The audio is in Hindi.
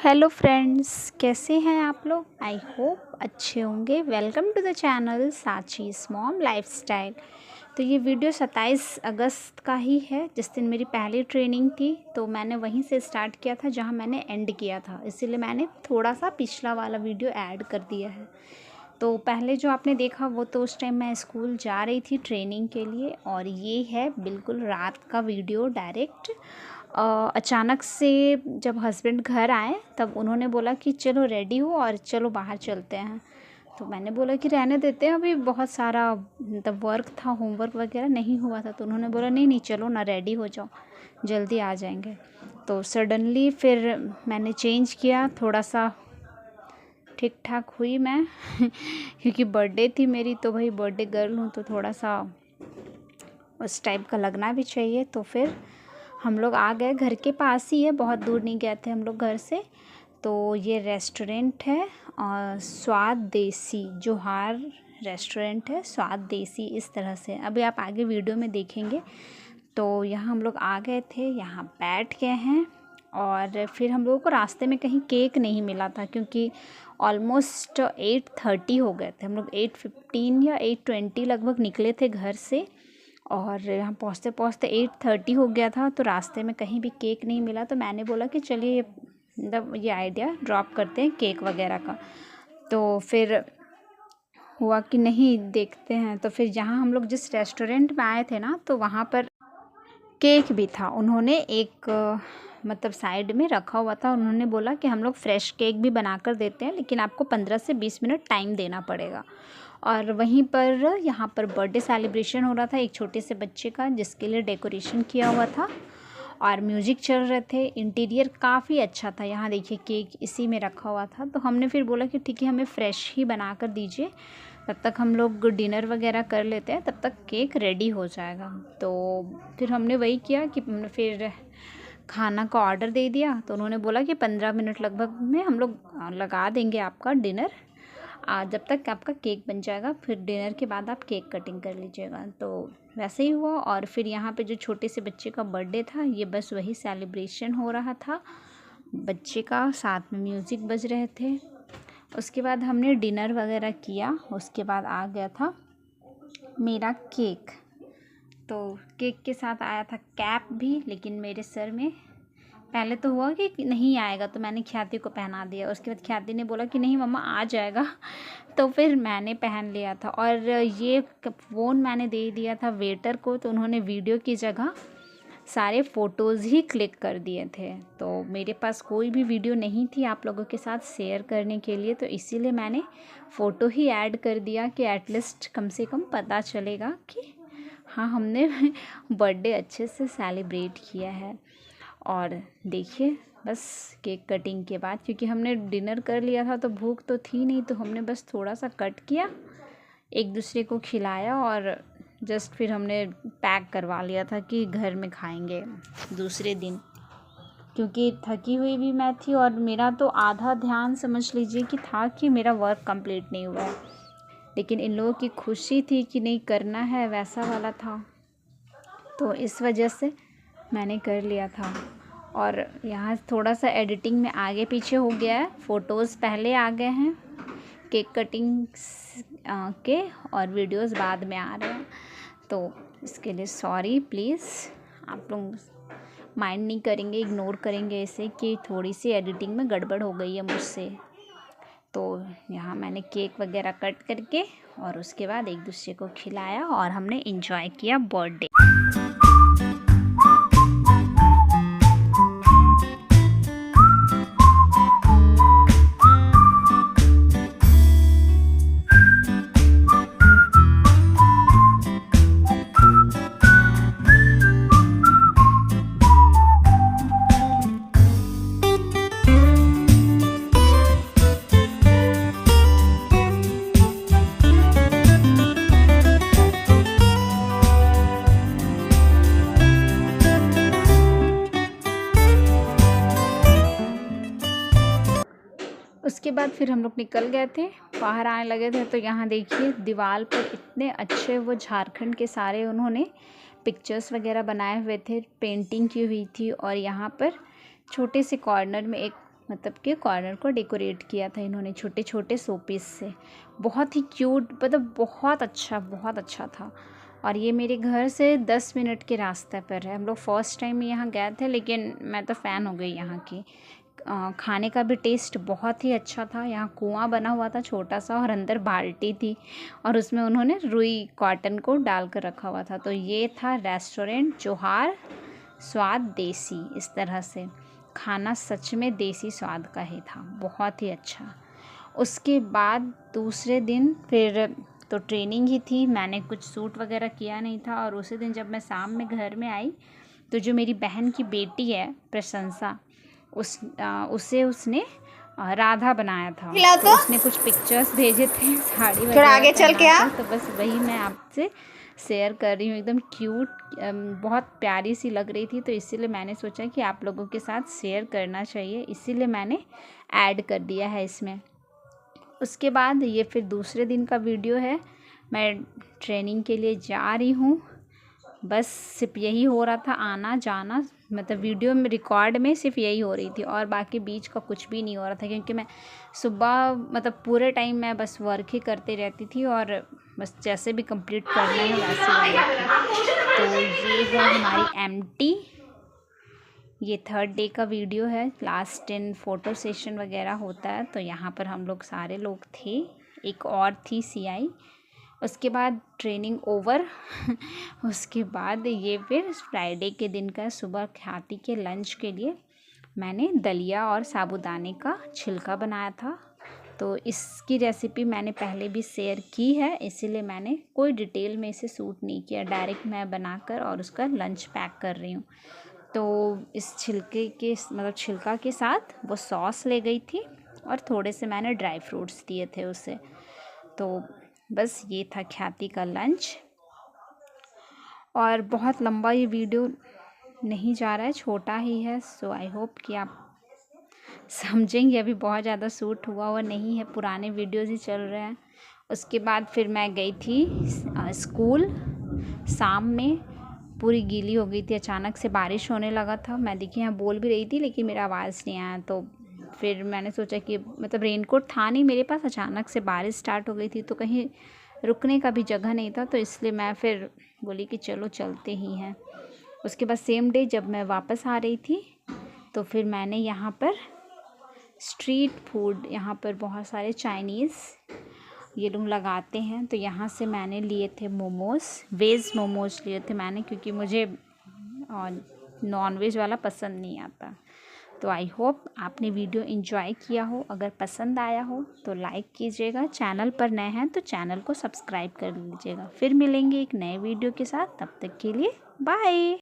हेलो फ्रेंड्स, कैसे हैं आप लोग। आई होप अच्छे होंगे। Welcome to the channel Sachi's mom lifestyle. तो ये वीडियो 27 अगस्त का ही है, जिस दिन मेरी पहली ट्रेनिंग थी। तो मैंने वहीं से स्टार्ट किया था जहां मैंने एंड किया था, इसीलिए मैंने थोड़ा सा पिछला वाला वीडियो ऐड कर दिया है। तो पहले जो आपने देखा वो तो उस टाइम मैं स्कूल जा रही थी ट्रेनिंग के लिए, और ये है बिल्कुल रात का वीडियो डायरेक्ट। अचानक से जब हस्बैंड घर आए तब उन्होंने बोला कि चलो रेडी हो और चलो बाहर चलते हैं। तो मैंने बोला कि रहने देते हैं, अभी बहुत सारा मतलब वर्क था, होमवर्क वगैरह नहीं हुआ था। तो उन्होंने बोला नहीं नहीं चलो ना, रेडी हो जाओ, जल्दी आ जाएंगे। तो सडनली फिर मैंने चेंज किया, थोड़ा सा ठीक ठाक हुई मैं क्योंकि बर्थडे थी मेरी, तो भाई बर्थडे गर्ल हूँ तो थोड़ा सा उस टाइप का लगना भी चाहिए। तो फिर हम लोग आ गए, घर के पास ही है, बहुत दूर नहीं गए थे हम लोग घर से। तो ये रेस्टोरेंट है स्वाद देसी, जोहार रेस्टोरेंट है, स्वाद देसी, इस तरह से। अभी आप आगे वीडियो में देखेंगे। तो यहाँ हम लोग आ गए थे, यहाँ बैठ गए हैं। और फिर हम लोगों को रास्ते में कहीं केक नहीं मिला था, क्योंकि ऑलमोस्ट 8:30 हो गए थे। हम लोग 8:15 या 8:20 लगभग निकले थे घर से, और यहाँ पहुँचते पहुँचते 8:30 हो गया था। तो रास्ते में कहीं भी केक नहीं मिला। तो मैंने बोला कि चलिए मतलब ये आइडिया ड्रॉप करते हैं केक वगैरह का। तो फिर हुआ कि नहीं देखते हैं। तो फिर जहाँ हम लोग जिस रेस्टोरेंट में आए थे ना, तो वहाँ पर केक भी था। उन्होंने एक मतलब साइड में रखा हुआ था। उन्होंने बोला कि हम लोग फ्रेश केक भी बना कर देते हैं, लेकिन आपको 15 से 20 मिनट टाइम देना पड़ेगा। और वहीं पर यहाँ पर बर्थडे सेलिब्रेशन हो रहा था एक छोटे से बच्चे का, जिसके लिए डेकोरेशन किया हुआ था और म्यूज़िक चल रहे थे। इंटीरियर काफ़ी अच्छा था। यहाँ देखिए केक इसी में रखा हुआ था। तो हमने फिर बोला कि ठीक है, हमें फ़्रेश ही बना कर दीजिए, तब तक हम लोग डिनर वगैरह कर लेते हैं, तब तक केक रेडी हो जाएगा। तो फिर हमने वही किया कि फिर खाना का ऑर्डर दे दिया। तो उन्होंने बोला कि 15 मिनट लगभग में हम लोग लगा देंगे आपका डिनर, जब तक आपका केक बन जाएगा, फिर डिनर के बाद आप केक कटिंग कर लीजिएगा। तो वैसे ही हुआ। और फिर यहाँ पे जो छोटे से बच्चे का बर्थडे था, ये बस वही सेलिब्रेशन हो रहा था बच्चे का, साथ में म्यूज़िक बज रहे थे। उसके बाद हमने डिनर वगैरह किया। उसके बाद आ गया था मेरा केक। तो केक के साथ आया था कैप भी, लेकिन मेरे सर में पहले तो हुआ कि नहीं आएगा, तो मैंने ख्याति को पहना दिया। उसके बाद ख्याति ने बोला कि नहीं मम्मा आ जाएगा, तो फिर मैंने पहन लिया था। और ये फ़ोन मैंने दे दिया था वेटर को, तो उन्होंने वीडियो की जगह सारे फ़ोटोज़ ही क्लिक कर दिए थे। तो मेरे पास कोई भी वीडियो नहीं थी आप लोगों के साथ शेयर करने के लिए, तो इसीलिए मैंने फ़ोटो ही ऐड कर दिया कि एटलीस्ट कम से कम पता चलेगा कि हाँ हमने बर्थडे अच्छे से सेलिब्रेट किया है। और देखिए बस केक कटिंग के बाद, क्योंकि हमने डिनर कर लिया था तो भूख तो थी नहीं, तो हमने बस थोड़ा सा कट किया, एक दूसरे को खिलाया, और जस्ट फिर हमने पैक करवा लिया था कि घर में खाएंगे दूसरे दिन। क्योंकि थकी हुई भी मैं थी, और मेरा तो आधा ध्यान समझ लीजिए कि था कि मेरा वर्क कंप्लीट नहीं हुआ है, लेकिन इन लोगों की खुशी थी कि नहीं करना है, वैसा वाला था। तो इस वजह से मैंने कर लिया था। और यहाँ थोड़ा सा एडिटिंग में आगे पीछे हो गया है, फ़ोटोज़ पहले आ गए हैं केक कटिंग के, और वीडियोस बाद में आ रहे हैं। तो इसके लिए सॉरी, प्लीज़ आप लोग माइंड नहीं करेंगे, इग्नोर करेंगे इसे कि थोड़ी सी एडिटिंग में गड़बड़ हो गई है मुझसे। तो यहाँ मैंने केक वगैरह कट करके और उसके बाद एक दूसरे को खिलाया, और हमने इन्जॉय किया बर्थडे। उसके बाद फिर हम लोग निकल गए थे, बाहर आने लगे थे। तो यहाँ देखिए दीवार पर इतने अच्छे वो झारखंड के सारे उन्होंने पिक्चर्स वगैरह बनाए हुए थे, पेंटिंग की हुई थी। और यहाँ पर छोटे से कॉर्नर में एक मतलब कि कॉर्नर को डेकोरेट किया था इन्होंने छोटे छोटे शोपीस से। बहुत ही क्यूट, मतलब बहुत अच्छा था। और ये मेरे घर से 10 मिनट के रास्ते पर है। हम लोग फर्स्ट टाइम यहाँ गए थे, लेकिन मैं तो फ़ैन हो गई यहाँ की। खाने का भी टेस्ट बहुत ही अच्छा था। यहाँ कुआं बना हुआ था छोटा सा, और अंदर बाल्टी थी, और उसमें उन्होंने रुई कॉटन को डाल कर रखा हुआ था। तो ये था रेस्टोरेंट जोहार स्वाद देसी। इस तरह से खाना सच में देसी स्वाद का ही था, बहुत ही अच्छा। उसके बाद दूसरे दिन फिर तो ट्रेनिंग ही थी, मैंने कुछ सूट वगैरह किया नहीं था। और उसी दिन जब मैं शाम में घर में आई, तो जो मेरी बहन की बेटी है प्रशंसा, उसे उसने राधा बनाया था। तो उसने कुछ पिक्चर्स भेजे थे साड़ी वगैरह आगे चल के आ। तो बस वही मैं आपसे शेयर कर रही हूँ। एकदम क्यूट, बहुत प्यारी सी लग रही थी, तो इसीलिए मैंने सोचा कि आप लोगों के साथ शेयर करना चाहिए, इसीलिए मैंने ऐड कर दिया है इसमें। उसके बाद ये फिर दूसरे दिन का वीडियो है। मैं ट्रेनिंग के लिए जा रही हूँ, बस सिर्फ यही हो रहा था, आना जाना। मतलब वीडियो में रिकॉर्ड में सिर्फ यही हो रही थी, और बाकी बीच का कुछ भी नहीं हो रहा था, क्योंकि मैं सुबह मतलब पूरे टाइम मैं बस वर्क ही करते रहती थी, और बस जैसे भी कंप्लीट करना है वैसे वाला। तो ये है हमारी एमटी। ये 3rd डे का वीडियो है। लास्ट दिन फ़ोटो सेशन वगैरह होता है, तो यहाँ पर हम लोग सारे लोग थे, एक और थी सीआई। उसके बाद ट्रेनिंग ओवर उसके बाद ये फिर फ्राइडे के दिन का सुबह ख्याति के लंच के लिए मैंने दलिया और साबूदाने का छिलका बनाया था। तो इसकी रेसिपी मैंने पहले भी शेयर की है, इसीलिए मैंने कोई डिटेल में इसे शूट नहीं किया, डायरेक्ट मैं बनाकर और उसका लंच पैक कर रही हूँ। तो इस छिलके के मतलब छिलका के साथ वो सॉस ले गई थी, और थोड़े से मैंने ड्राई फ्रूट्स दिए थे उसे। तो बस ये था ख्याति का लंच। और बहुत लंबा ये वीडियो नहीं जा रहा है, छोटा ही है। सो आई होप कि आप समझेंगे। अभी बहुत ज़्यादा शूट हुआ नहीं है, पुराने वीडियोज़ ही चल रहे हैं। उसके बाद फिर मैं गई थी स्कूल। शाम में पूरी गीली हो गई थी, अचानक से बारिश होने लगा था। मैं देखिए यहाँ बोल भी रही थी, लेकिन मेरा आवाज़ नहीं आया। तो फिर मैंने सोचा कि मतलब रेनकोट था नहीं मेरे पास, अचानक से बारिश स्टार्ट हो गई थी, तो कहीं रुकने का भी जगह नहीं था। तो इसलिए मैं फिर बोली कि चलो चलते ही हैं। उसके बाद सेम डे जब मैं वापस आ रही थी, तो फिर मैंने यहाँ पर स्ट्रीट फूड, यहाँ पर बहुत सारे चाइनीज़ ये लोग लगाते हैं, तो यहाँ से मैंने लिए थे मोमोज़, वेज मोमोज़ लिए थे मैंने, क्योंकि मुझे नॉन वेज वाला पसंद नहीं आता। तो आई होप आपने वीडियो एंजॉय किया हो। अगर पसंद आया हो तो लाइक कीजिएगा, चैनल पर नए हैं तो चैनल को सब्सक्राइब कर लीजिएगा। फिर मिलेंगे एक नए वीडियो के साथ, तब तक के लिए बाय।